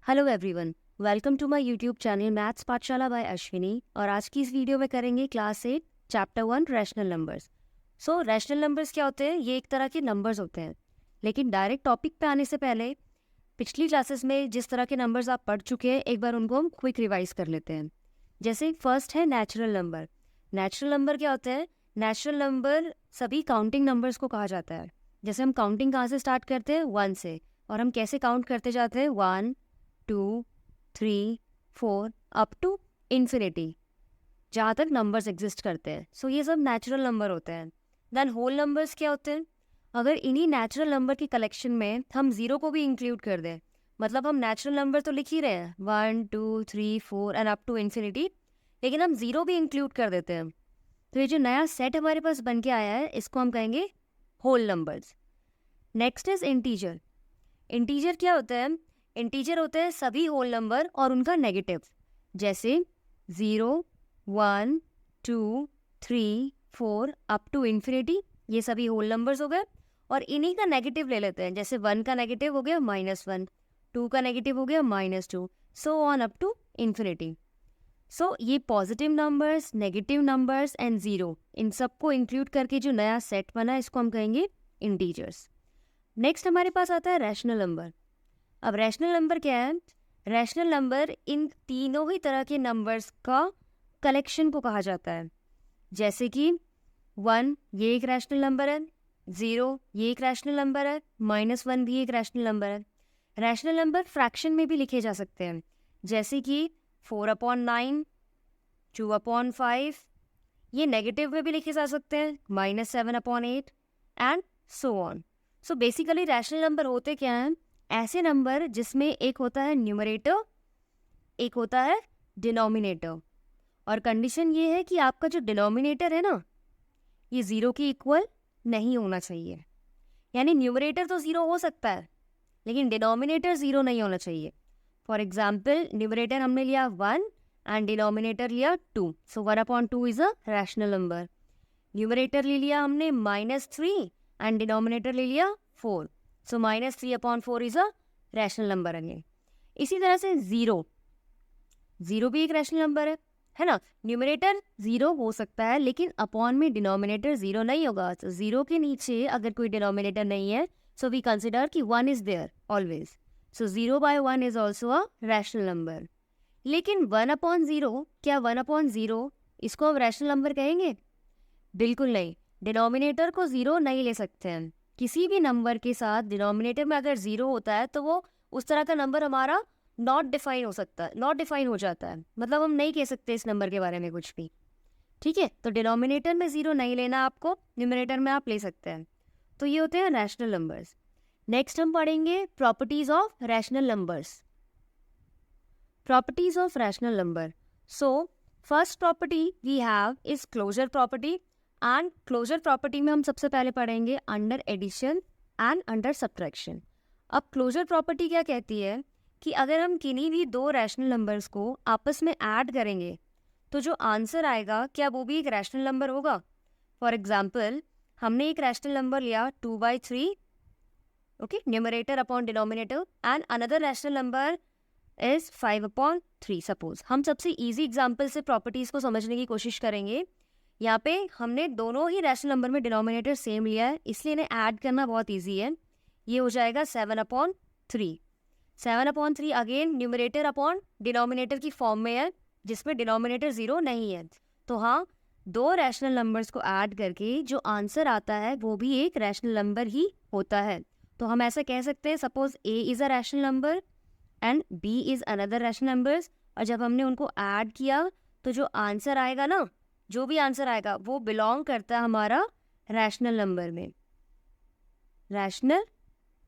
Hello everyone, welcome to my YouTube channel maths Pathshala by Ashwini. और आज की इस वीडियो में करेंगे class 8 chapter 1 rational numbers. Rational numbers क्या होते हैं? ये एक तरह के नंबर्स होते हैं। लेकिन डायरेक्ट टॉपिक पे आने से पहले पिछली क्लासेस में जिस तरह के नंबर्स आप पढ़ चुके हैं, एक बार उनको हम क्विक रिवाइज कर लेते हैं। जैसे फर्स्ट है नेचुरल नंबर। नेचुरल नंबर क्या होते हैं? नेचुरल नंबर सभी काउंटिंग नंबर्स को कहा जाता है। जैसे हम काउंटिंग कहाँ से स्टार्ट करते हैं? 1 से। और हम कैसे काउंट करते जाते हैं? 1 2 3 4 अप टू इन्फिनिटी, जहाँ तक नंबर्स एग्जिस्ट करते हैं। सो ये सब नेचुरल नंबर होते हैं। देन होल नंबर्स क्या होते हैं? अगर इन्हीं नेचुरल नंबर की कलेक्शन में हम जीरो को भी इंक्लूड कर दें, मतलब हम नेचुरल नंबर तो लिख ही रहे हैं 1 2 3 4 एंड अप टू इन्फिनिटी, लेकिन हम जीरो भी इंक्लूड कर देते हैं, तो ये जो नया सेट हमारे पास बन के आया है, इसको हम कहेंगे whole numbers. Next is integer. Integer क्या होता है? इंटीजर होते हैं सभी होल नंबर और उनका नेगेटिव, जैसे 0 1 2 3 4 अप टू इन्फिनिटी, ये सभी होल नंबर्स हो गए। और इन्हीं का नेगेटिव ले लेते हैं, जैसे 1 का नेगेटिव हो गया -1, 2 का नेगेटिव हो गया -2, so on up to infinity. So ये positive numbers, negative numbers and zero, इन सबको इंक्लूड करके जो नया सेट बना है, इसको हम कहेंगे इंटीजर्स। नेक्स्ट हमारे पास आता है रैशनल नंबर। अब रैशनल नंबर क्या है? रैशनल नंबर इन तीनों ही तरह के नंबर्स का कलेक्शन को कहा जाता है। जैसे कि 1 ये एक रैशनल नंबर है, 0 ये एक रैशनल नंबर है, -1 भी एक रैशनल नंबर है। रैशनल नंबर फ्रैक्शन में भी लिखे जा सकते हैं, जैसे कि 4/9, 2/5, ये नेगेटिव में भी लिखे जा सकते हैं, -7/8 and so on. So basically rational number होते क्या हैं? ऐसे नंबर जिसमें एक होता है न्यूमरेटर, एक होता है डिनोमिनेटर। और कंडीशन ये है कि आपका जो डिनोमिनेटर है ना, ये ज़ीरो के इक्वल नहीं होना चाहिए। यानी न्यूमरेटर तो ज़ीरो हो सकता है, लेकिन डिनोमिनेटर ज़ीरो नहीं होना चाहिए। फॉर एग्जाम्पल, न्यूमरेटर हमने लिया 1 एंड डिनोमिनेटर लिया 2, सो 1/2 is a rational number. Numerator ले लिया हमने -3 एंड डिनोमिनेटर ले लिया 4, सो -3/4 is a rational number again. इसी तरह से ज़ीरो भी एक रैशनल नंबर है ना? न्यूमरेटर ज़ीरो हो सकता है, लेकिन अपॉन में डिनोमिनेटर ज़ीरो नहीं होगा। तो ज़ीरो के नीचे अगर कोई डिनोमिनेटर नहीं है, सो वी कंसिडर कि 1 is there always. So 0/1 is also a rational number. लेकिन 1/0, क्या 1/0 इसको हम रैशनल नंबर कहेंगे? बिल्कुल नहीं। डिनोमिनेटर को ज़ीरो नहीं ले सकते हैं। किसी भी नंबर के साथ डिनोमिनेटर में अगर ज़ीरो होता है, तो वो उस तरह का नंबर हमारा नॉट डिफाइन हो सकता है, नॉट डिफाइन हो जाता है, मतलब हम नहीं कह सकते इस नंबर के बारे में कुछ भी। ठीक है, तो डिनोमिनेटर में ज़ीरो नहीं लेना आपको, न्यूमरेटर में आप ले सकते हैं। तो ये होते हैं रैशनल नंबर्स। नेक्स्ट हम पढ़ेंगे properties of rational numbers. Properties of rational number. So first property we have is closure property. And closure property में हम सबसे पहले पढ़ेंगे under addition and under subtraction. अब क्लोजर प्रॉपर्टी क्या कहती है कि अगर हम किन्हीं भी दो रैशनल नंबर्स को आपस में ऐड करेंगे, तो जो आंसर आएगा, क्या वो भी एक रैशनल नंबर होगा? फॉर एग्जाम्पल, हमने एक रैशनल नंबर लिया 2/3, okay, numerator upon denominator, and another rational number is 5/3। Suppose हम सबसे इजी एग्जाम्पल से प्रॉपर्टीज को समझने की कोशिश करेंगे। यहाँ पे हमने दोनों ही रैशनल नंबर में डिनोमिनेटर सेम लिया है, इसलिए इन्हें ऐड करना बहुत इजी है। ये हो जाएगा 7/3। 7/3 अगेन न्यूमरेटर अपॉन डिनोमिनेटर की फॉर्म में है, जिसमें डिनोमिनेटर ज़ीरो नहीं है। तो हाँ, दो रैशनल नंबर्स को ऐड करके जो आंसर आता है, वो भी एक रैशनल नंबर ही होता है। तो हम ऐसा कह सकते हैं, suppose A is a rational number and B is another rational numbers, और जब हमने उनको ऐड किया, तो जो आंसर आएगा ना, जो भी आंसर आएगा, वो बिलोंग करता है हमारा रैशनल नंबर में, रैशनल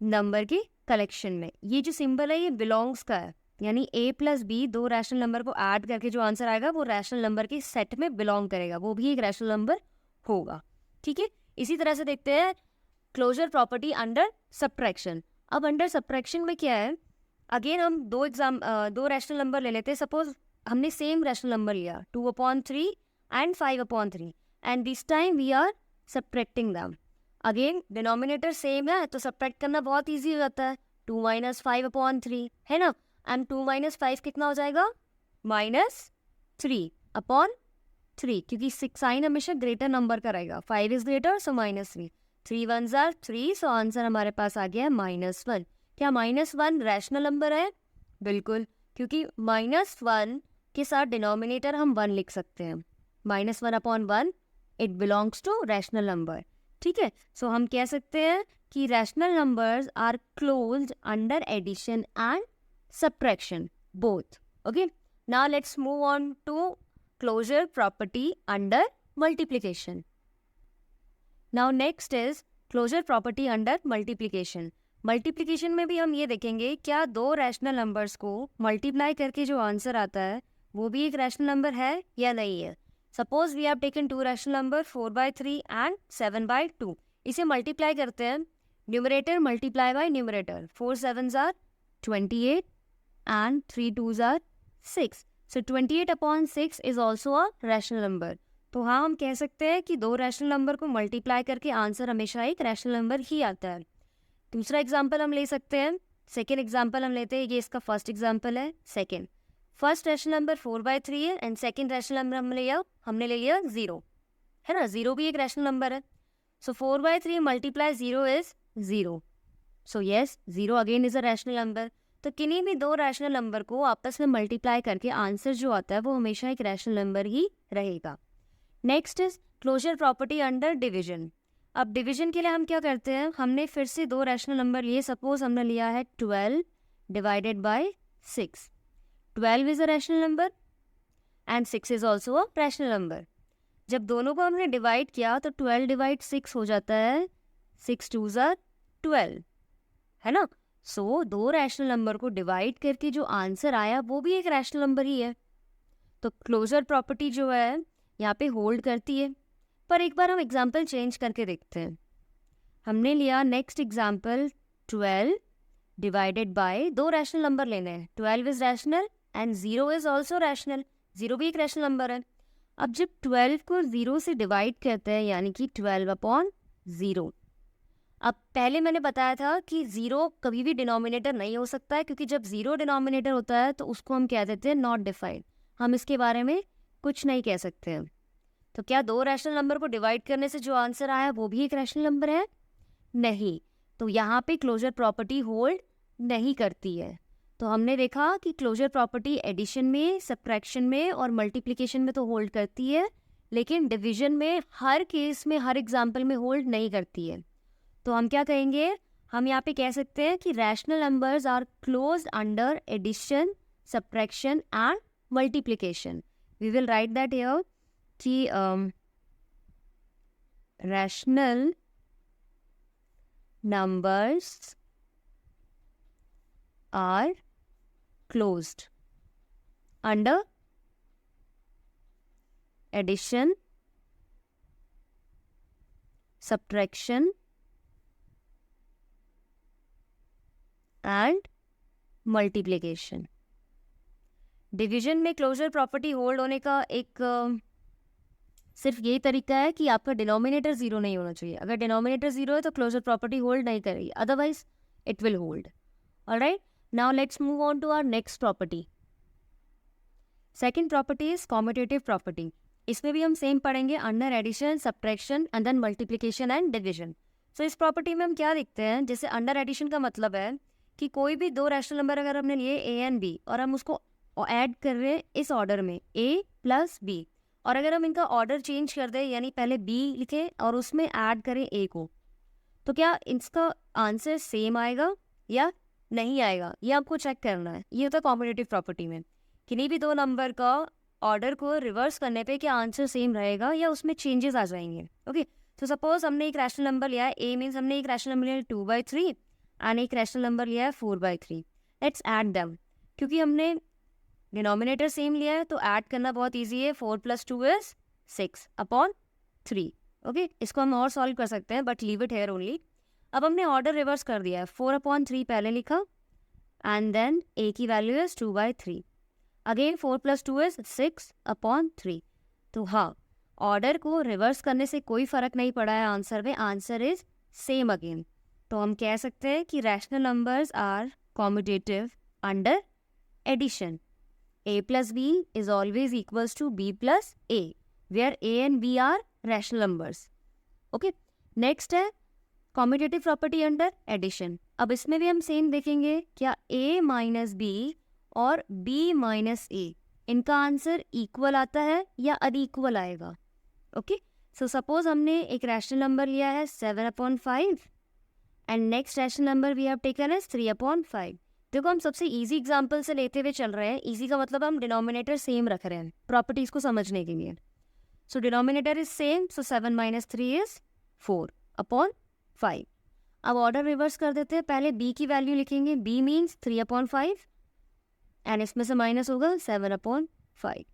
नंबर के कलेक्शन में। ये जो सिंबल है, ये बिलोंग्स का है, यानी A + B दो रैशनल नंबर को ऐड करके जो आंसर आएगा, वो रैशनल नंबर के सेट में बिलोंग करेगा, वो भी एक रैशनल नंबर होगा। ठीक है, इसी तरह से देखते हैं क्लोजर प्रॉपर्टी अंडर सब्ट्रैक्शन। अब अंडर सब्ट्रैक्शन में क्या है? अगेन हम दो रैशनल नंबर ले लेते हैं। सपोज हमने सेम रैशनल नंबर लिया 2/3 and 5/3, and this time we are subtracting them. Again denominator same है, तो सब्ट्रैक्ट करना बहुत इजी हो जाता है, 2 - 5/3 है ना। एंड 2 माइनस 5 कितना हो जाएगा, -3 अपॉन 3, क्योंकि साइन हमेशा ग्रेटर नंबर का रहेगा, 5 is greater so -3, 3 1s are 3, so answer हमारे पास आ गया है -1। क्या -1 रैशनल नंबर है? बिल्कुल, क्योंकि -1 के साथ डिनोमिनेटर हम 1 लिख सकते हैं, -1 upon 1 it belongs to rational number. ठीक है, सो हम कह सकते हैं कि rational numbers are closed under addition and subtraction both. Okay, now let's move on to closure property under multiplication. Now next is closure property under multiplication. Multiplication में भी हम ये देखेंगे क्या दो रैशनल नंबर्स को मल्टीप्लाई करके जो आंसर आता है वो भी एक रैशनल नंबर है या नहीं है। Suppose we have taken two rational number 4/3 and 7/2। इसे मल्टीप्लाई करते हैं, numerator multiply by numerator, 4 7s are 28 and 3 2s are 6. So 28 upon 6 is also a rational number. तो हाँ, हम कह सकते हैं कि दो रैशनल नंबर को मल्टीप्लाई करके आंसर हमेशा एक रैशनल नंबर ही आता है। दूसरा एग्जांपल हम ले सकते हैं, सेकेंड एग्जांपल हम लेते हैं, ये इसका फर्स्ट एग्जांपल है। सेकेंड, फर्स्ट रैशनल नंबर 4/3 है एंड सेकेंड रैशनल नंबर हमने ले लिया 0, है ना, 0 भी एक रैशनल नंबर है। सो 4/3 multiply 0 is 0, so yes 0 again is a rational number. तो किन्हीं भी दो रैशनल नंबर को आपस में मल्टीप्लाई करके आंसर जो आता है वो हमेशा एक रैशनल नंबर ही रहेगा। Next is closure property under division. अब डिवीजन के लिए हम क्या करते हैं, हमने फिर से दो रैशनल नंबर लिए, सपोज हमने लिया है 12 divided by 6। 12 is a rational number and 6 is also a rational number. जब दोनों को हमने डिवाइड किया तो 12 डिवाइड 6 हो जाता है 6 2s are 12, है ना। सो दो रैशनल नंबर को डिवाइड करके जो आंसर आया वो भी एक रैशनल नंबर ही है। तो क्लोजर प्रॉपर्टी जो है यहाँ पे होल्ड करती है। पर एक बार हम एग्जांपल चेंज करके देखते हैं। हमने लिया नेक्स्ट एग्जांपल 12 डिवाइडेड बाय, दो रैशनल नंबर लेने हैं, 12 is rational and 0 is also rational, 0 भी एक रैशनल नंबर है। अब जब 12 को 0 से डिवाइड करते हैं यानी कि 12 अपॉन 0, अब पहले मैंने बताया था कि 0 कभी भी डिनोमिनेटर नहीं हो सकता है, क्योंकि जब 0 डिनोमिनेटर होता है तो उसको हम कह देते हैं नॉट डिफाइंड, हम इसके बारे में कुछ नहीं कह सकते हैं। तो क्या दो रैशनल नंबर को डिवाइड करने से जो आंसर आया वो भी एक रैशनल नंबर है? नहीं। तो यहाँ पे क्लोजर प्रॉपर्टी होल्ड नहीं करती है। तो हमने देखा कि क्लोजर प्रॉपर्टी एडिशन में, सब्ट्रैक्शन में और मल्टीप्लिकेशन में तो होल्ड करती है, लेकिन डिवीजन में हर केस में, हर एग्जाम्पल में होल्ड नहीं करती है। तो हम क्या कहेंगे, हम यहाँ पे कह सकते हैं कि rational numbers are closed under addition, subtraction and multiplication. We will write that here कि rational numbers are closed under addition, subtraction and multiplication. Division में क्लोजर प्रॉपर्टी होल्ड होने का एक सिर्फ यही तरीका है कि आपका डिनोमिनेटर 0 नहीं होना चाहिए। अगर डिनोमिनेटर 0 है तो क्लोजर प्रॉपर्टी होल्ड नहीं करेगी, otherwise it will hold. Alright, now let's move on to our next property. Second property is commutative property. इसमें भी हम सेम पढ़ेंगे under addition, subtraction and then multiplication and division. So इस property में हम क्या देखते हैं, जैसे अंडर एडिशन का मतलब है कि कोई भी दो रैशनल नंबर अगर हमने लिए ए एंड बी और हम उसको ऐड कर रहे हैं इस ऑर्डर में ए प्लस बी, और अगर हम इनका ऑर्डर चेंज कर दें यानी पहले बी लिखें और उसमें ऐड करें ए को, तो क्या इसका आंसर सेम आएगा या नहीं आएगा, ये आपको चेक करना है। ये होता है कॉम्यूटेटिव प्रॉपर्टी में, किन्हीं भी दो नंबर का ऑर्डर को रिवर्स करने पे क्या आंसर सेम रहेगा या उसमें चेंजेस आ जाएंगे। ओके, तो सपोज हमने एक रैशनल नंबर लिया है ए, मीन्स हमने एक रैशनल नंबर लिया है 2/3 एंड एक रैशनल नंबर लिया है 4/3। लेट्स ऐड देम, क्योंकि हमने डिनोमिनेटर सेम लिया है तो ऐड करना बहुत ईजी है। 4 + 2 इज 6 अपॉन 3। ओके, इसको हम और सॉल्व कर सकते हैं but leave it here only. अब हमने ऑर्डर रिवर्स कर दिया है, 4/3 पहले लिखा एंड देन ए की value is 2/3, again 4 + 2 is 6 upon 3। तो हाँ, ऑर्डर को रिवर्स करने से कोई फर्क नहीं पड़ा है आंसर में, आंसर इज सेम अगेन। तो हम कह सकते हैं कि rational numbers are commutative under addition. A plus B is always equals to B plus A, where A and B are rational numbers. Okay. Next है commutative property under addition. अब इसमें भी हम सेम देखेंगे, क्या A माइनस B और B minus A इनका answer equal आता है या अनइक्वल आएगा. ओके. सो सपोज हमने एक रैशनल नंबर लिया है 7/5 and next rational number we have taken as 3/5. देखो हम सबसे इजी एग्जांपल से लेते हुए चल रहे हैं. इजी का मतलब हम डिनोमिनेटर सेम रख रहे हैं प्रॉपर्टीज को समझने के लिए. सो denominator is same, so 7 minus 3 is 4/5. अब ऑर्डर रिवर्स कर देते हैं. पहले b की वैल्यू लिखेंगे. b मीन्स 3/5 एंड इसमें से माइनस होगा 7/5.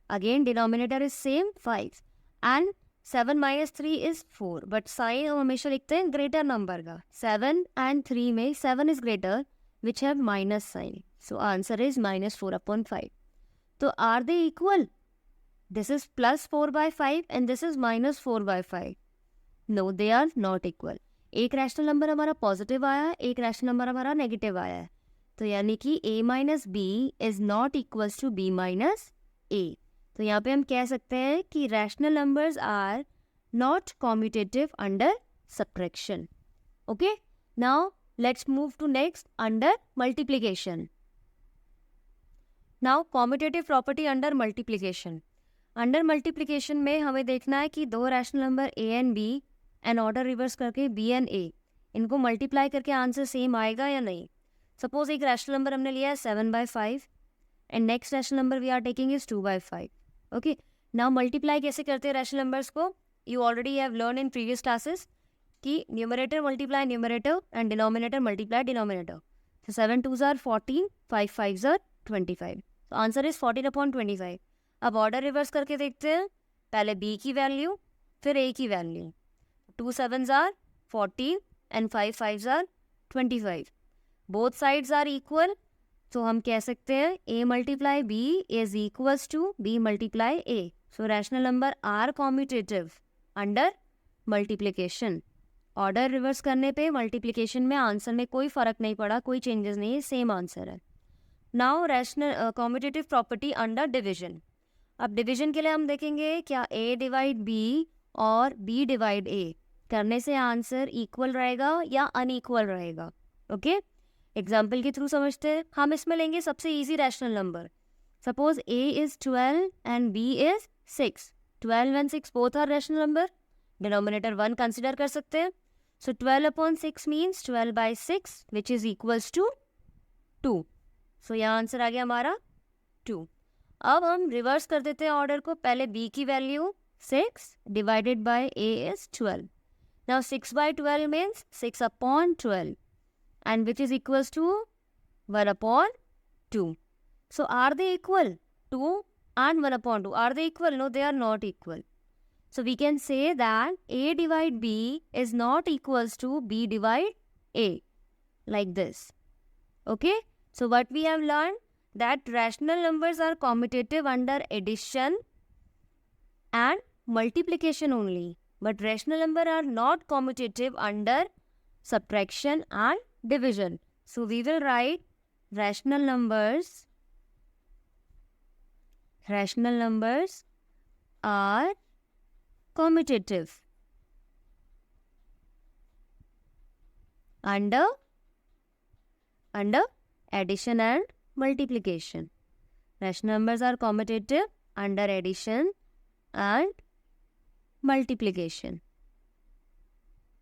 Again denominator is same 5 and 7 minus 3 is 4, but sign हम हमेशा लिखते हैं ग्रेटर नंबर का. 7 एंड 3 में 7 is greater which have minus sign. So answer is minus 4/5. So are they equal? This is plus 4/5 and this is minus 4/5. No, they are not equal. एक rational number हमारा positive आया है, एक rational number हमारा negative आया है. तो यानी कि a minus b is not equals to b minus a. तो यहाँ पे हम कह सकते हैं कि rational numbers are not commutative under subtraction. Okay. Now let's move to next under multiplication. Now commutative property under multiplication. Under multiplication में हमें देखना है कि दो rational number a and b and order reverse करके b and a इनको multiply करके answer same आएगा या नहीं. सपोज एक रैशनल नंबर हमने लिया है 7/5 and next rational number we are taking is 2/5. Okay. Now multiply कैसे करते हैं रैशनल नंबर्स को? You already have learn in previous classes कि numerator multiply numerator and denominator multiply denominator. So 7 2s are 14, 5 5s are 25. तो answer is 14/25. अब order reverse करके देखते हैं. पहले b की वैल्यू फिर a की value. 2 7s are 14 and 5 5s are 25. Both sides are equal. तो हम कह सकते हैं a multiply b is equals to b multiply a. So rational number are commutative under multiplication. Order reverse करने पे मल्टीप्लिकेशन में आंसर में कोई फ़र्क नहीं पड़ा, कोई चेंजेस नहीं है, सेम आंसर है. Now rational commutative property under division. अब डिवीजन के लिए हम देखेंगे क्या a डिवाइड b और b डिवाइड a करने से आंसर इक्वल रहेगा या अनइक्वल रहेगा. ओके. एग्जाम्पल के थ्रू समझते हैं. हम इसमें लेंगे सबसे easy rational number. Suppose a is 12 and b is 6. 12 and 6 both are rational number. Denominator 1 consider कर सकते हैं. So 12/6 means 12/6 which is equals to 2. So यहाँ आंसर आ गया हमारा 2. अब हम रिवर्स कर देते हैं ऑर्डर को. पहले b की value 6 divided by a is 12. Now 6/12 means 6/12 and which is equals to 1/2. So are they equal? 2 and 1/2. Are they equal? No, they are not equal. So we can say that a divide b is not equals to b divide a, like this. Okay. So what we have learned, that rational numbers are commutative under addition and multiplication only, but rational number are not commutative under subtraction and division. So we will write rational numbers are commutative under addition and multiplication. Rational numbers are commutative under addition and multiplication.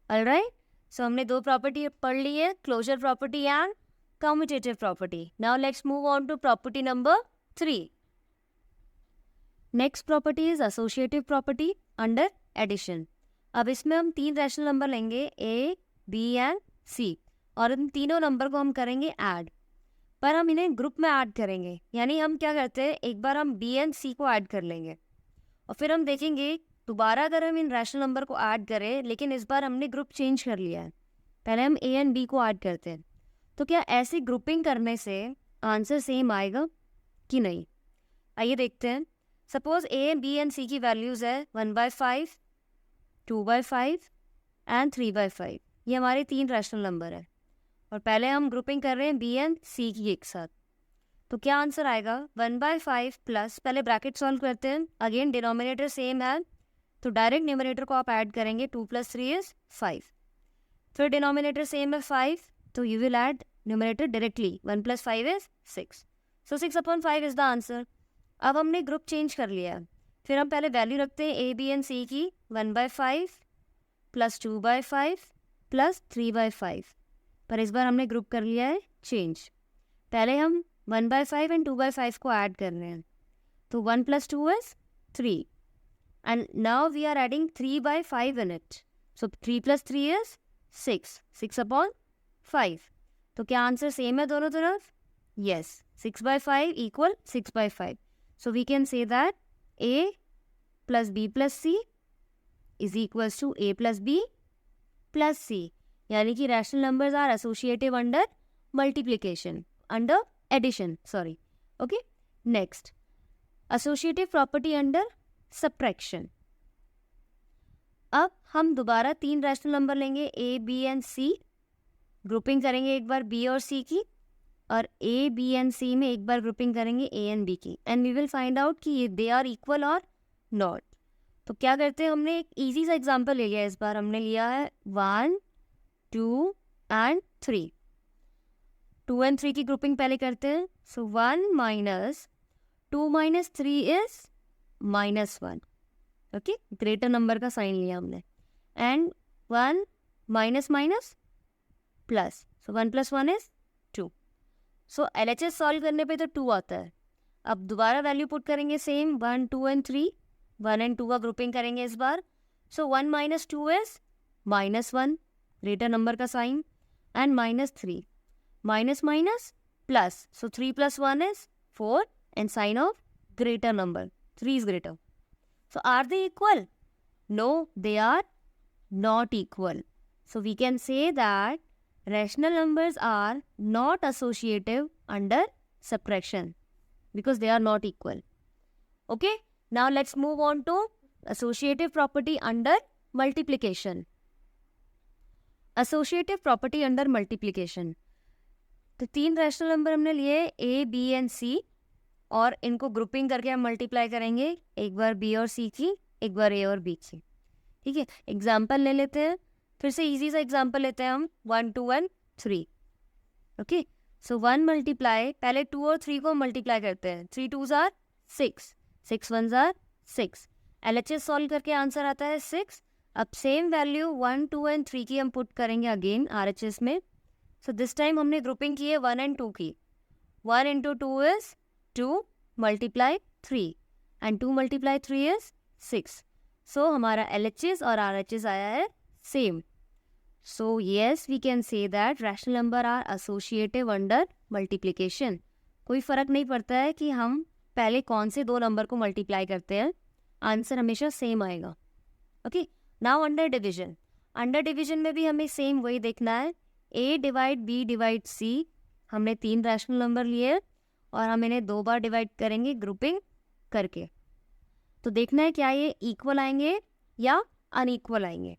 Alright. So हमने दो property पढ़ ली है, closure property and commutative property. Now let's move on to property number 3. Next property is associative property under addition. अब इसमें हम तीन रैशनल नंबर लेंगे a, b एंड c और इन तीनों नंबर को हम करेंगे ऐड. पर हम इन्हें ग्रुप में ऐड करेंगे. यानी हम क्या करते हैं, एक बार हम b एंड c को ऐड कर लेंगे और फिर हम देखेंगे दोबारा अगर हम इन रैशनल नंबर को ऐड करें, लेकिन इस बार हमने ग्रुप चेंज कर लिया है. पहले हम a एंड b को ऐड करते हैं, तो क्या ऐसी ग्रुपिंग करने से आंसर सेम आएगा कि नहीं? आइए देखते हैं. Suppose a, b and c की वैल्यूज़ है 1/5, 2/5 एंड 3/5. ये हमारे तीन रैशनल नंबर है और पहले हम ग्रुपिंग कर रहे हैं b एंड c की एक साथ. तो क्या आंसर आएगा 1/5 प्लस, पहले ब्रैकेट सॉल्व करते हैं, अगेन डिनोमिनेटर सेम है तो डायरेक्ट न्यूमरेटर को आप ऐड करेंगे, 2 + 3 इज 5, फिर डिनोमिनेटर सेम है 5 तो you will add numerator directly, 1 + 5 is 6, so 6/5 is the answer. अब हमने ग्रुप चेंज कर लिया है, फिर हम पहले वैल्यू रखते हैं ए बी एंड सी की, 1/5 प्लस 2/5 प्लस 3/5, पर इस बार हमने ग्रुप कर लिया है चेंज। पहले हम 1/5 एंड 2/5 को ऐड कर रहे हैं, तो 1 + 2 is 3 and now we are adding 3/5 in it, so 3 + 3 is 6, 6/5। तो क्या आंसर सेम है दोनों तरफ? Yes, 6/5 equal 6/5, so we can say that a + b + c is equals to a + b + c, यानी कि rational numbers are associative under multiplication, under addition, sorry. Okay, next associative property under subtraction. अब हम दोबारा 3 rational नंबर लेंगे a, b and c, grouping करेंगे एक बार b और c की, और a, b एंड c में एक बार ग्रुपिंग करेंगे a एंड b की, and we will find out कि दे आर इक्वल और नॉट। तो क्या करते हैं, हमने एक इजी सा एग्जांपल ले लिया, इस बार हमने लिया है 1, 2 एंड 3। 2 एंड 3 की ग्रुपिंग पहले करते हैं, सो 1 - 2 - 3 इज -1, ओके, ग्रेटर नंबर का साइन लिया हमने, and 1 - plus, so 1 + 1 is 2। So LHS solve करने पे तो 2 आता है। अब दोबारा वैल्यू पुट करेंगे सेम, 1, 2 एंड 3, 1 एंड 2 का ग्रुपिंग करेंगे इस बार, सो 1 - 2 इज -1, ग्रेटर नंबर का sign, and -3, minus plus, so 3 + 1 is 4 and sign of greater number, 3 is greater. So are they equal? No, they are not equal. So we can say that rational numbers are not associative under subtraction because they are not equal. Okay, now let's move on to associative property under multiplication. Associative property under multiplication. तो 3 rational number हमने लिए a, b and c, और इनको grouping करके हम multiply करेंगे, एक बार b और c की, एक बार a और b की। ठीक है, एग्जाम्पल ले लेते हैं, फिर से इजी सा एग्जाम्पल लेते हैं हम, 1, 2 एंड 3। ओके, सो 1 मल्टीप्लाई, पहले 2 और 3 को मल्टीप्लाई करते हैं, 3 2s are 6, 6 1s are 6, LHS solve करके आंसर आता है 6। अब सेम वैल्यू 1, 2 एंड 3 की हम पुट करेंगे अगेन RHS में, सो दिस टाइम हमने ग्रुपिंग की है 1 एंड 2 की, 1 × 2 इज 2 × 3 एंड 2 × 3 इज 6, सो हमारा LHS और RHS आया है same. So yes, we can say that rational number are associative under multiplication. कोई फ़र्क नहीं पड़ता है कि हम पहले कौन से 2 नंबर को मल्टीप्लाई करते हैं, आंसर हमेशा सेम आएगा। Okay, now under division. Under division में भी हमें सेम वही देखना है, a / b / c, हमने 3 रैशनल नंबर लिए और हम इन्हें 2 बार डिवाइड करेंगे ग्रुपिंग करके, तो देखना है क्या ये इक्वल आएंगे या अनइक्वल आएंगे।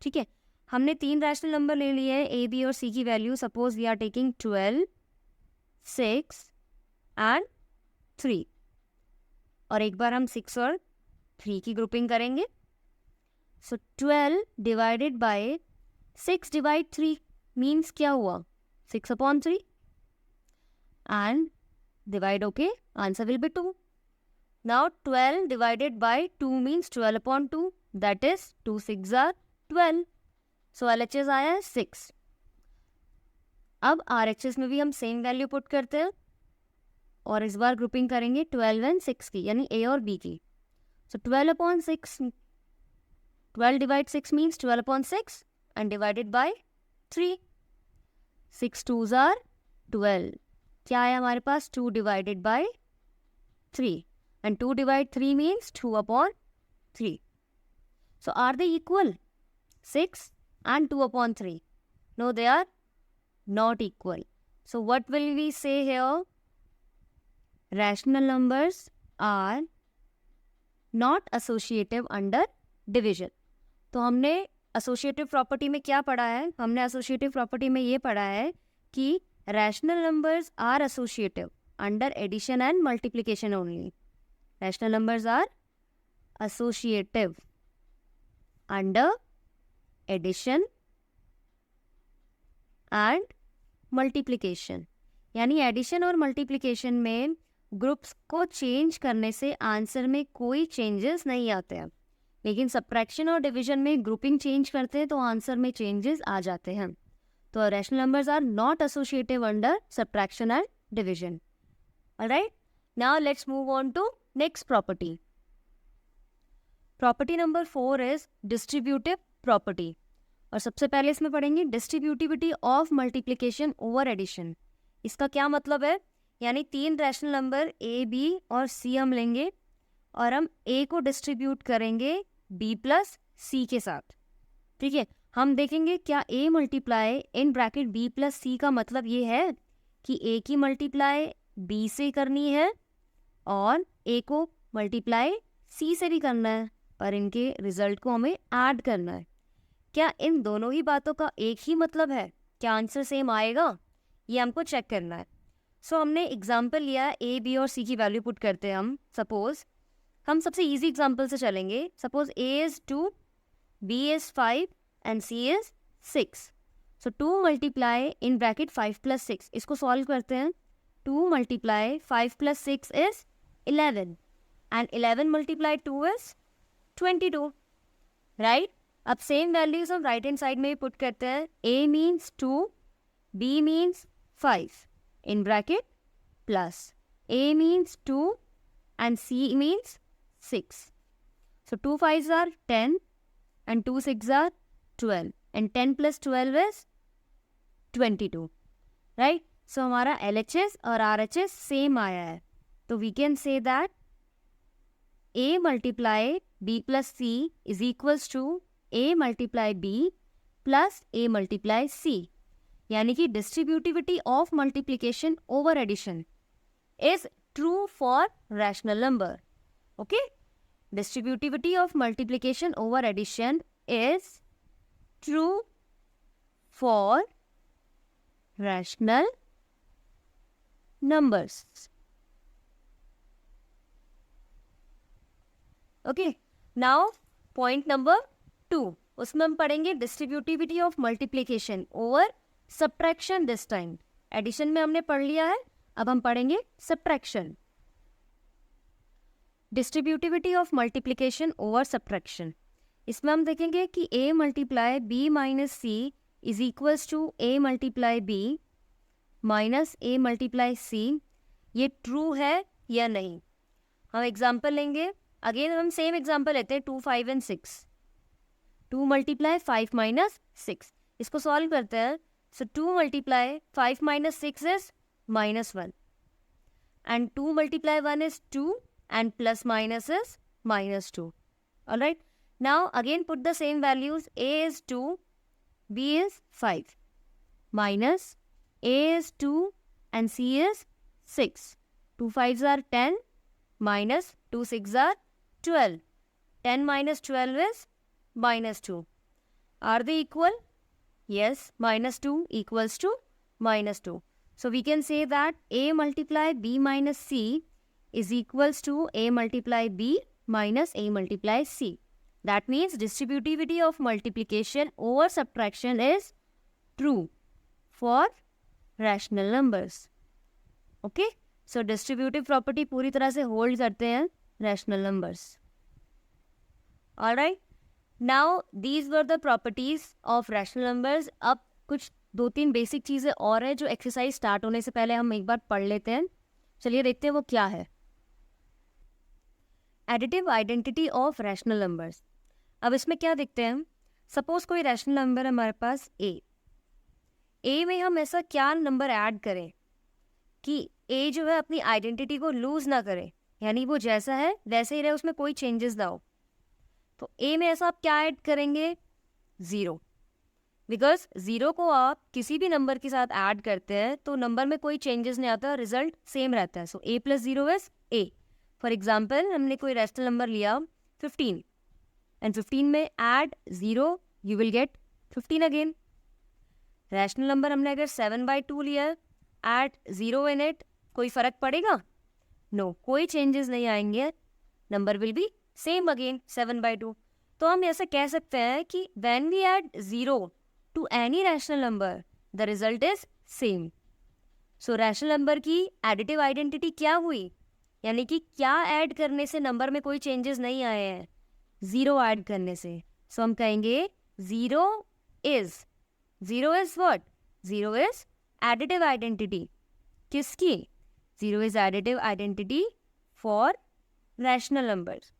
ठीक है, हमने 3 रैशनल नंबर ले लिए हैं a, b और c की value, suppose we are taking 12, 6 and 3, और एक बार हम 6 और 3 की ग्रुपिंग करेंगे, सो 12 डिवाइडेड बाय 6 / 3 मीन्स क्या हुआ, 6/3, and divide, okay, answer will be 2. Now 12 divided by 2 means 12/2, that is 2 6s are 12, so LHS आया है 6। अब RHS में भी हम सेम वैल्यू पुट करते हैं और इस बार ग्रुपिंग करेंगे 12 एंड 6 की, यानी A और B की, so 12/6, 12 divide 6 means 12/6 and divided by 3, 6 2s are 12, क्या है हमारे पास, 2 divided by 3, and 2 divide 3 means 2/3, so are they equal, 6 and 2/3? No, they are not equal. So what will we say here, rational numbers are not associative under division. तो हमने associative property में क्या पढ़ा है, हमने एसोसिएटिव प्रॉपर्टी में ये पढ़ा है कि rational numbers are associative under addition and multiplication only. Rational numbers are associative under addition and multiplication. यानी एडिशन और मल्टीप्लिकेशन में ग्रुप्स को चेंज करने से आंसर में कोई चेंजेस नहीं आते हैं, लेकिन सब्ट्रैक्शन और डिवीजन में ग्रुपिंग चेंज करते हैं तो आंसर में चेंजेस आ जाते हैं. तो rational numbers are not associative under subtraction and division. Alright, now let's move on to next property. Property number 4 is distributive property. और सबसे पहले इसमें पढ़ेंगे distributivity of multiplication over addition. इसका क्या मतलब है, यानी 3 रैशनल नंबर ए, बी और सी हम लेंगे और हम ए को डिस्ट्रीब्यूट करेंगे बी प्लस सी के साथ. ठीक है, हम देखेंगे क्या a multiply in bracket b plus c का मतलब ये है कि ए की मल्टीप्लाई बी से करनी है और ए को मल्टीप्लाई सी से भी करना है, पर इनके रिजल्ट को हमें ऐड करना है. क्या इन दोनों ही बातों का एक ही मतलब है, क्या आंसर सेम आएगा, ये हमको चेक करना है. सो हमने एग्जाम्पल लिया ए, बी और सी की वैल्यू पुट करते हैं हम. सपोज हम सबसे इजी एग्जाम्पल से चलेंगे. Suppose a is 2, b is 5 and c is 6. So 2 multiply in bracket 5 plus 6. इसको सॉल्व करते हैं. 2 multiply 5 plus 6 is 11 and 11 multiply 2 is 22. Right, अब सेम वैल्यूज हम राइट हैंड साइड में ही पुट करते हैं. A means 2, b means 5 in bracket plus A means 2 and C means 6. So 2 5s are 10 and 2 6s are 12 and 10 plus 12 is 22. Right? So हमारा LHS और RHS same आया है. तो we can say that A multiply B plus C is equals to A multiply B plus A multiply C. यानी कि distributivity of multiplication over addition is true for rational number. Okay, distributivity of multiplication over addition is true for rational numbers. Okay, now point number 2, उसमें हम पढ़ेंगे distributivity of multiplication over subtraction. This time addition में हमने पढ़ लिया है, अब हम पढ़ेंगे subtraction. Distributivity of multiplication over subtraction. इसमें हम देखेंगे कि a multiply b minus c is equals to a multiply b minus a multiply c. ये ट्रू है या नहीं. हम एग्जाम्पल लेंगे. अगेन हम सेम एग्जाम्पल लेते हैं 2 5 एंड 6. 2 multiply 5 minus 6. इसको सॉल्व करते हैं. So 2 multiply 5 minus 6 is minus 1 and 2 multiply 1 is 2 and plus minus is minus 2. Alright, now again put the same values. A is 2, B is 5 minus A is 2 and C is 6. 2 5s are 10 minus 2 6s are 12. 10 minus 12 is minus 2. Are they equal? Yes, minus 2 equals to minus 2. So we can say that A multiply B minus C is equals to A multiply B minus A multiply C. That means distributivity of multiplication over subtraction is true for rational numbers. Okay? So distributive property पूरी तरह से hold करते हैं rational numbers. Alright? Now these were the properties of rational numbers. अब कुछ 2-3 basic चीज़ें और है जो एक्सरसाइज स्टार्ट होने से पहले हम एक बार पढ़ लेते हैं. चलिए देखते हैं वो क्या है. Additive identity of rational numbers. अब इसमें क्या देखते हैं हम. सपोज कोई रैशनल नंबर है हमारे पास ए में हम ऐसा क्या नंबर ऐड करें कि ए जो है अपनी आइडेंटिटी को लूज ना करे, यानी वो जैसा है वैसे ही रहे, उसमें कोई चेंजेस ना हो. तो ए में ऐसा आप क्या ऐड करेंगे, 0. बिकॉज 0 को आप किसी भी नंबर के साथ ऐड करते हैं तो नंबर में कोई चेंजेस नहीं आता, रिजल्ट सेम रहता है. सो a plus 0 is a. For example हमने कोई रैशनल नंबर लिया 15 एंड 15 में add 0 you will get 15 again. Rational number हमने अगर 7/2 लिया, ऐड 0 इन इट कोई फर्क पड़ेगा? नो, कोई चेंजेस नहीं आएंगे, number will be same again 7/2। तो हम ऐसे कह सकते हैं कि when we add 0 to any rational number the result is same. So rational number की एडिटिव आइडेंटिटी क्या हुई, यानी कि क्या ऐड करने से नंबर में कोई चेंजेस नहीं आए हैं, 0 ऐड करने से। सो हम कहेंगे 0 is what? 0 is additive identity किसकी? 0 is additive identity for rational numbers.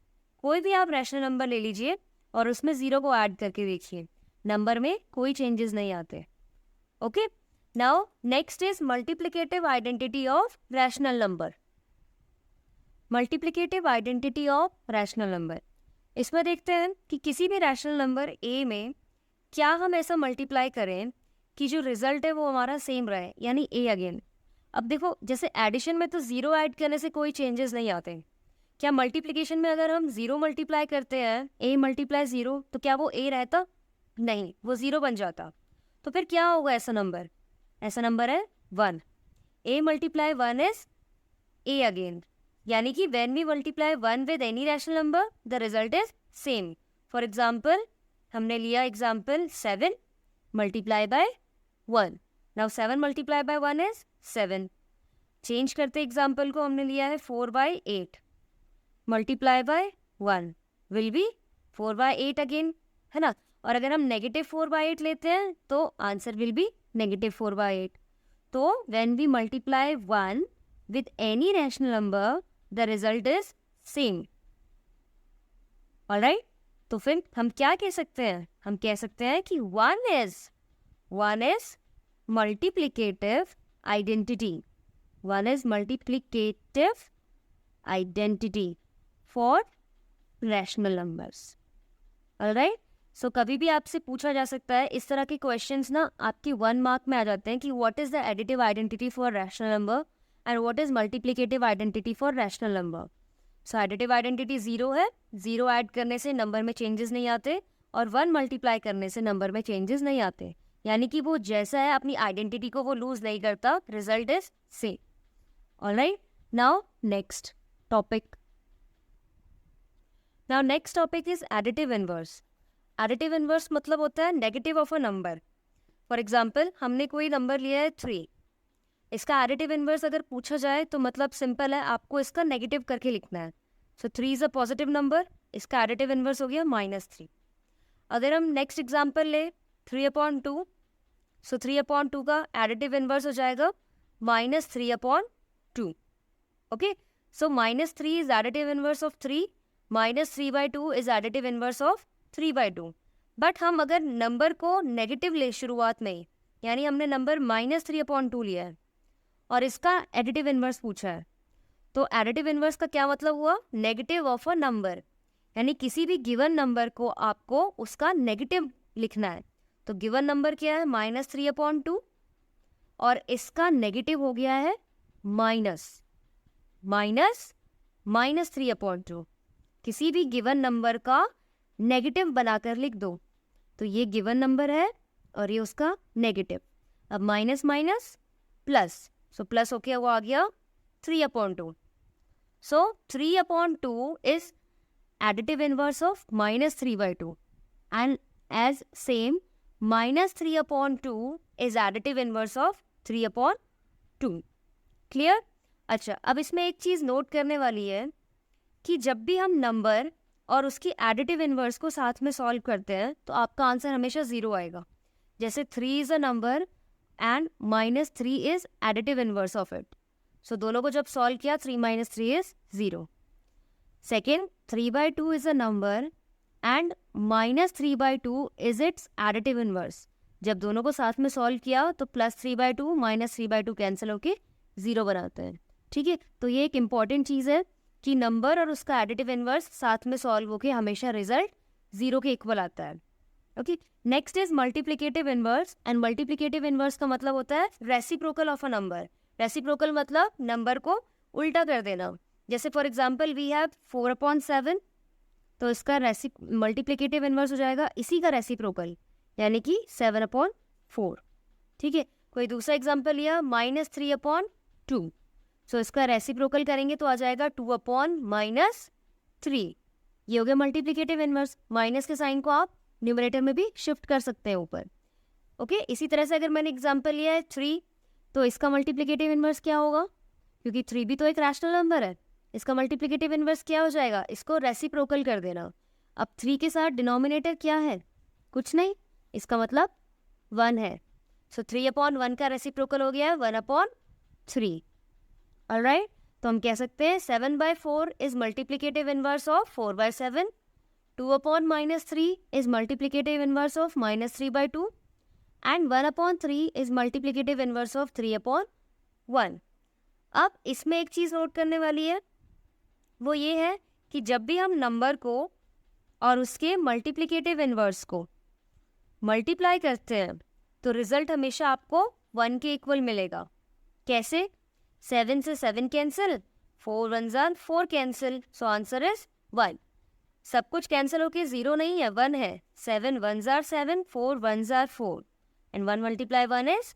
कोई भी आप रैशनल नंबर ले लीजिए और उसमें 0 को ऐड करके देखिए, नंबर में कोई चेंजेस नहीं आते। Okay, now next is multiplicative identity of rational number. Multiplicative identity of rational number, इसमें देखते हैं कि किसी भी रैशनल नंबर a में क्या हम ऐसा मल्टीप्लाई करें कि जो रिजल्ट है वो हमारा सेम रहे, यानी a अगेन। अब देखो, जैसे एडिशन में तो 0 ऐड करने से कोई चेंजेस नहीं आते, क्या मल्टीप्लिकेशन में अगर हम 0 मल्टीप्लाई करते हैं, a मल्टीप्लाई 0, तो क्या वो a रहता? नहीं, वो 0 बन जाता। तो फिर क्या होगा ऐसा नंबर? ऐसा नंबर है 1। a multiply 1 is a again, यानी कि when we multiply 1 with any rational number the result is same. For example, हमने लिया example 7 multiply by 1। Now 7 multiply by 1 is 7। Change करते एग्जाम्पल को, हमने लिया है 4/8 multiply by 1 will be 4/8 again, है ना। और अगर हम -4/8 लेते हैं तो आंसर विल बी -4/8। तो when we multiply 1 with any rational number the result is same। alright, तो फिर हम क्या कह सकते हैं? हम कह सकते हैं कि 1 is multiplicative identity। 1 is multiplicative identity for rational numbers। alright, सो कभी भी आपसे पूछा जा सकता है, इस तरह के क्वेश्चंस ना आपकी 1 मार्क में आ जाते हैं कि what is the additive identity for rational number and what is multiplicative identity for rational number. So additive identity 0 है, 0 ऐड करने से नंबर में चेंजेस नहीं आते, और 1 मल्टीप्लाई करने से नंबर में चेंजेस नहीं आते, यानी कि वो जैसा है अपनी आइडेंटिटी को वो लूज नहीं करता, result is same. Alright, now next topic. Now next topic is additive inverse. Additive inverse मतलब होता है negative of a number. For example, हमने कोई नंबर लिया है 3, इसका एडिटिव इनवर्स अगर पूछा जाए तो मतलब सिंपल है, आपको इसका नेगेटिव करके लिखना है। सो 3 इज अ पॉजिटिव नंबर, इसका एडिटिव इनवर्स हो गया -3। अगर हम नेक्स्ट एग्जाम्पल ले 3/2, सो 3/2 का एडिटिव इनवर्स हो जाएगा -3/2। Okay, so -3 is additive inverse of 3, -3/2 is additive inverse of 3/2। But हम अगर नंबर को नेगेटिव ले शुरुआत में, यानी हमने नंबर -3/2 लिया है और इसका एडिटिव इनवर्स पूछा है, तो एडिटिव इनवर्स का क्या मतलब हुआ? नेगेटिव ऑफ अ नंबर, यानी किसी भी गिवन नंबर को आपको उसका नेगेटिव लिखना है। तो गिवन नंबर क्या है? -3/2, और इसका नेगेटिव हो गया है -3/2। किसी भी गिवन नंबर का नेगेटिव बनाकर लिख दो, तो ये गिवन नंबर है और ये उसका नेगेटिव। अब minus minus plus, so plus होके वो आ गया 3/2। सो 3/2 is additive inverse of -3/2, and as same -3/2 is additive inverse of 3/2। Clear? अच्छा, अब इसमें एक चीज़ नोट करने वाली है कि जब भी हम नंबर और उसकी एडिटिव इनवर्स को साथ में सॉल्व करते हैं तो आपका आंसर हमेशा 0 आएगा। जैसे 3 is a number and -3 is additive inverse of it, so दोनों को जब सॉल्व किया 3 - 3 is 0। Second, 3/2 is a number and -3/2 is its additive inverse, जब दोनों को साथ में सॉल्व किया तो +3/2 -3/2 कैंसिल होके 0 बनाते हैं। ठीक है, तो ये एक इम्पॉर्टेंट चीज़ है कि नंबर और उसका एडिटिव इनवर्स साथ में सॉल्व होके हमेशा रिजल्ट 0 के इक्वल आता है। Okay, next is multiplicative inverse, and multiplicative inverse का मतलब होता है reciprocal of a number. Reciprocal मतलब नंबर को उल्टा कर देना। जैसे फॉर एग्जाम्पल वी हैव 4/7, तो इसका मल्टीप्लिकेटिव इनवर्स हो जाएगा इसी का रेसिप्रोकल, यानी कि 7/4। ठीक है, कोई दूसरा एग्जाम्पल लिया -3/2, सो इसका रेसिप्रोकल करेंगे तो आ जाएगा 2/-3। ये हो गया मल्टीप्लिकेटिव इनवर्स। माइनस के साइन को आप न्यूमरेटर में भी शिफ्ट कर सकते हैं ऊपर। ओके, इसी तरह से अगर मैंने एग्जांपल लिया है 3, तो इसका मल्टीप्लिकेटिव इनवर्स क्या होगा, क्योंकि 3 भी तो एक रैशनल नंबर है, इसका मल्टीप्लिकेटिव इनवर्स क्या हो जाएगा, इसको रेसिप्रोकल कर देना। अब 3 के साथ डिनोमिनेटर क्या है, कुछ नहीं, इसका मतलब 1 है। सो 3/1 का रेसिप्रोकल हो गया 1/3। ऑलराइट, तो हम कह सकते हैं 7/4 is multiplicative inverse of 4/7, 2/-3 is multiplicative inverse of -3/2 and 1/3 is multiplicative inverse of 3/1। अब इसमें एक चीज़ नोट करने वाली है, वो ये है कि जब भी हम नंबर को और उसके मल्टीप्लिकेटिव इनवर्स को मल्टीप्लाई करते हैं तो रिजल्ट हमेशा आपको 1 के इक्वल मिलेगा। कैसे? 7 से 7 cancel, 4 1s are 4 cancel, so answer is 1। सब कुछ कैंसिल होके 0 नहीं है, 1 है। 7 1s are 7, 4 1s are 4 and 1 multiply 1 is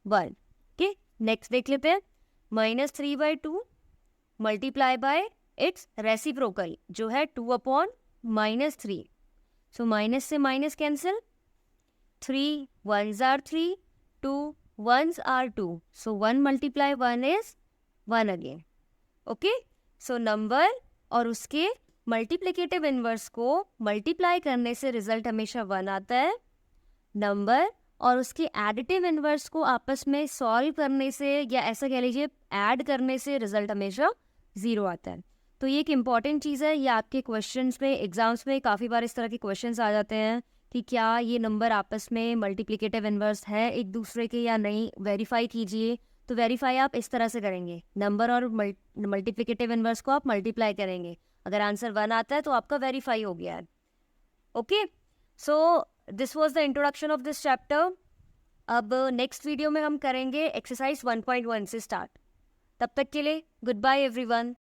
1। Okay, next देख लेते हैं। -3/2 मल्टीप्लाई बाय इट्स रेसिप्रोकल जो है 2/-3। सो माइनस से minus cancel, 3 1s are 3, 2 1s are 2, so 1 multiply 1 is 1 again. Okay, so number और उसके मल्टीप्लिकेटिव इनवर्स को मल्टीप्लाई करने से रिजल्ट हमेशा 1 आता है। नंबर और उसके एडिटिव इनवर्स को आपस में सॉल्व करने से या ऐसा कह लीजिए ऐड करने से रिजल्ट हमेशा 0 आता है। तो ये एक इम्पॉर्टेंट चीज़ है, ये आपके क्वेश्चंस में एग्जाम्स में काफ़ी बार इस तरह के क्वेश्चंस आ जाते हैं कि क्या ये नंबर आपस में मल्टीप्लिकेटिव इनवर्स है एक दूसरे के या नहीं, वेरीफाई कीजिए। तो वेरीफाई आप इस तरह से करेंगे, नंबर और मल्टीप्लिकेटिव इनवर्स को आप मल्टीप्लाई करेंगे, अगर आंसर 1 आता है तो आपका वेरीफाई हो गया है। Okay, so this was the introduction of this chapter. अब नेक्स्ट वीडियो में हम करेंगे एक्सरसाइज 1.1 से स्टार्ट। तब तक के लिए गुड बाय एवरीवन।